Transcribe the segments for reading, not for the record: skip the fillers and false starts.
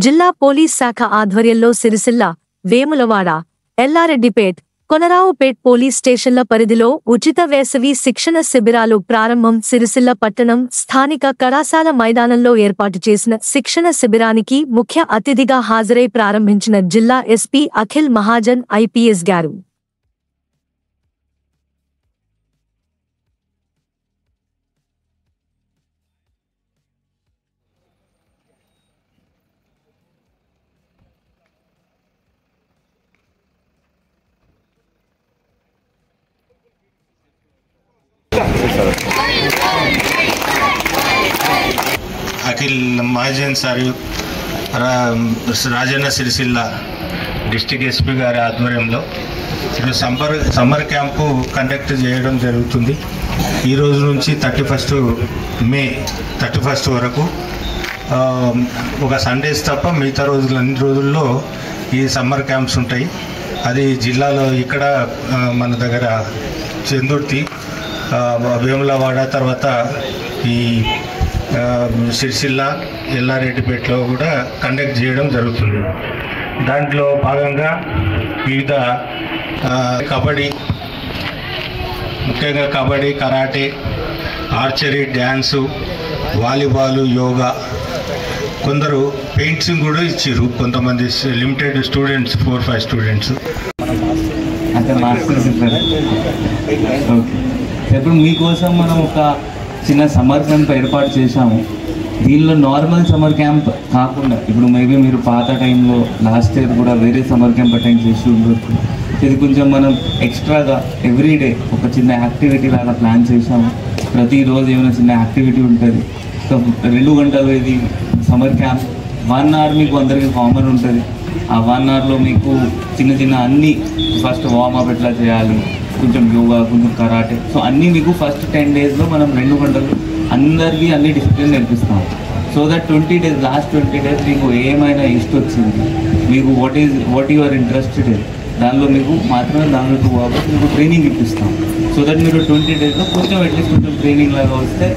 జిల్లా పోలీస్ శాఖ ఆధ్వర్యంలో సిరిసిల్ల, వేములవాడ, ఎల్లారెడ్డిపేట్, కొనరావుపేట్ పోలీస్ స్టేషన్ల పరిధిలో ఉచిత వేసవి శిక్షణ శిబిరాలు ప్రారంభం. సిరిసిల్ల పట్టణం స్థానిక కళాశాల మైదానంలో ఏర్పాటు చేసిన శిక్షణ శిబిరానికి ముఖ్య అతిథిగా హాజరై ప్రారంభించిన జిల్లా ఎస్పీ అఖిల్ మహాజన్ ఐపీఎస్ గారు. Akhil Mahajan sir Rajanna Sircilla district SP గారి ఆధ్వర్యంలో ఈరోజు సమ్మర్ క్యాంపు కండక్ట్ చేయడం జరుగుతుంది. ఈ రోజు నుంచి 31 మే 31 వరకు ఒక సండేస్ తప్ప మిగతా అన్ని రోజుల్లో ఈ సమ్మర్ క్యాంప్స్ ఉంటాయి. అది జిల్లాలో ఇక్కడ మన దగ్గర చెందుర్తి, వేములవాడ, తర్వాత ఈ సిరిసిల్ల, ఎల్లారెడ్డిపేటలో కూడా కండక్ట్ చేయడం జరుగుతుంది. దాంట్లో భాగంగా వివిధ కబడ్డీ, ముఖ్యంగా kabaddi, karate, archery, dance, volleyball, yoga, కొందరు పెయింటింగ్ కూడా ఇచ్చారు. కొంతమంది లిమిటెడ్ స్టూడెంట్స్ 4-5 స్టూడెంట్స్. ఇప్పుడు మీకోసం మనం ఒక చిన్న సమ్మర్ క్యాంప్ ఏర్పాటు చేశాము. దీనిలో నార్మల్ సమ్మర్ క్యాంప్ కాకుండా ఇప్పుడు మేబీ మీరు పాత టైంలో లాస్ట్ ఇయర్ కూడా వేరే సమ్మర్ క్యాంప్ అటెండ్ చేసి ఉండొచ్చు. ఇది కొంచెం మనం ఎక్స్ట్రాగా ఎవ్రీడే ఒక చిన్న యాక్టివిటీ లాగా ప్లాన్ చేసాము. ప్రతిరోజు ఏమైనా చిన్న యాక్టివిటీ ఉంటుంది. సో 2 గంటలు ఇది సమ్మర్ క్యాంప్. 1 అవర్ మీకు అందరికీ కామన్ ఉంటుంది. ఆ 1 అవర్లో మీకు చిన్న చిన్న అన్నీ ఫస్ట్ వార్మప్ ఎట్లా చేయాలి, కొంచెం యోగా, కొంచెం కరాటే, సో అన్నీ మీకు ఫస్ట్ 10 డేస్లో మనం 2 గంటలు అందరికీ అన్ని డిసిప్లిన్ నేర్పిస్తాం. So that 20 days, last 20 days మీకు ఏమైనా ఇష్టం వచ్చింది, మీకు what you are interested in, దానిలో మీకు మాత్రమే దానిలో 2 అవర్స్ మీకు ట్రైనింగ్ ఇప్పిస్తాం. సో దట్ మీరు 20 డేస్లో కొంచెం అట్లీస్ట్ కొంచెం ట్రైనింగ్ లాగా వస్తే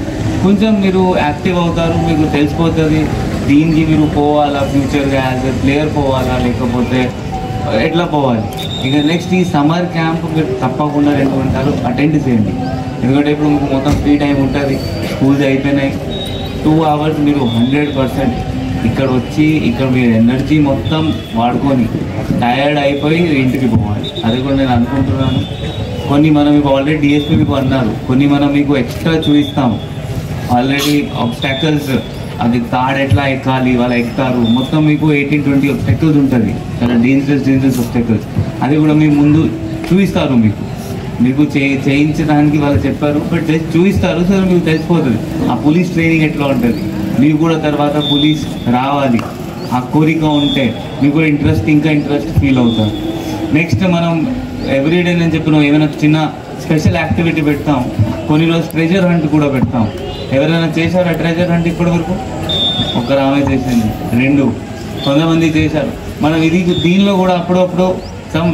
కొంచెం మీరు యాక్టివ్ అవుతారు. మీకు తెలిసిపోతుంది దీనికి మీరు పోవాలా, ఫ్యూచర్గా యాజ్ ఎ ప్లేయర్ పోవాలా, లేకపోతే ఎట్లా పోవాలి. ఇక నెక్స్ట్ ఈ సమ్మర్ క్యాంప్ మీరు తప్పకుండా 2 గంటలు అటెండ్ చేయండి. ఎందుకంటే ఇప్పుడు మీకు మొత్తం ఫ్రీ టైం ఉంటుంది, స్కూల్స్ అయిపోయినాయి. 2 అవర్స్ మీరు 100% ఇక్కడ వచ్చి ఇక్కడ మీరు ఎనర్జీ మొత్తం వాడుకొని టయర్డ్ అయిపోయి ఇంటికి పోవాలి. అది కూడా నేను అనుకుంటున్నాను. కొన్ని మనం మీకు ఆల్రెడీ డిఎస్పీ మీకు అన్నారు, కొన్ని మనం మీకు ఎక్స్ట్రా చూపిస్తాము. ఆల్రెడీ ఆబ్స్టాకల్స్, అది తాడు ఎట్లా ఎక్కాలి, వాళ్ళు ఎక్కుతారు, మొత్తం మీకు 18-20 ఆబ్స్టాకల్స్ ఉంటుంది, చాలా డేంజరస్ ఆబ్స్టాకల్స్. అది కూడా మీ ముందు చూపిస్తారు. మీకు చేయించడానికి వాళ్ళు చెప్పారు, బట్ చూపిస్తారు. సో మీకు తెలిసిపోతుంది ఆ పోలీస్ ట్రైనింగ్ ఎట్లా ఉంటుంది. మీకు కూడా తర్వాత పోలీస్ రావాలి ఆ కోరిక ఉంటే మీకు కూడా ఇంట్రెస్ట్ ఫీల్ అవుతారు. నెక్స్ట్ మనం ఎవ్రీడే నేను చెప్పిన ఏమైనా చిన్న స్పెషల్ యాక్టివిటీ పెడతాం. కొన్ని రోజు ట్రెజర్ హంట్ కూడా పెడతాం. ఎవరైనా చేశారా ట్రెజర్ హంట్ ఇప్పటి వరకు? ఒకరు ఆమె చేసింది, 2 కొంతమంది చేశారు. మనం దీనిలో కూడా అప్పుడప్పుడు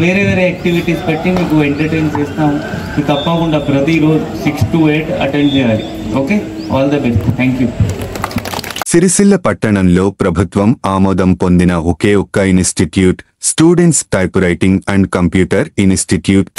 వేరే యాక్టివిటీస్ పెట్టి మీకు ఎంటర్టైన్ చేస్తాము. మీకు తప్పకుండా ప్రతిరోజు 6 to 8 అటెండ్ చేయాలి. Okay, all the best. Thank you. Sircilla పట్టణంలో ప్రభుత్వం ఆమోదం పొందిన ఒకే ఒక్క institute students type writing and computer institute.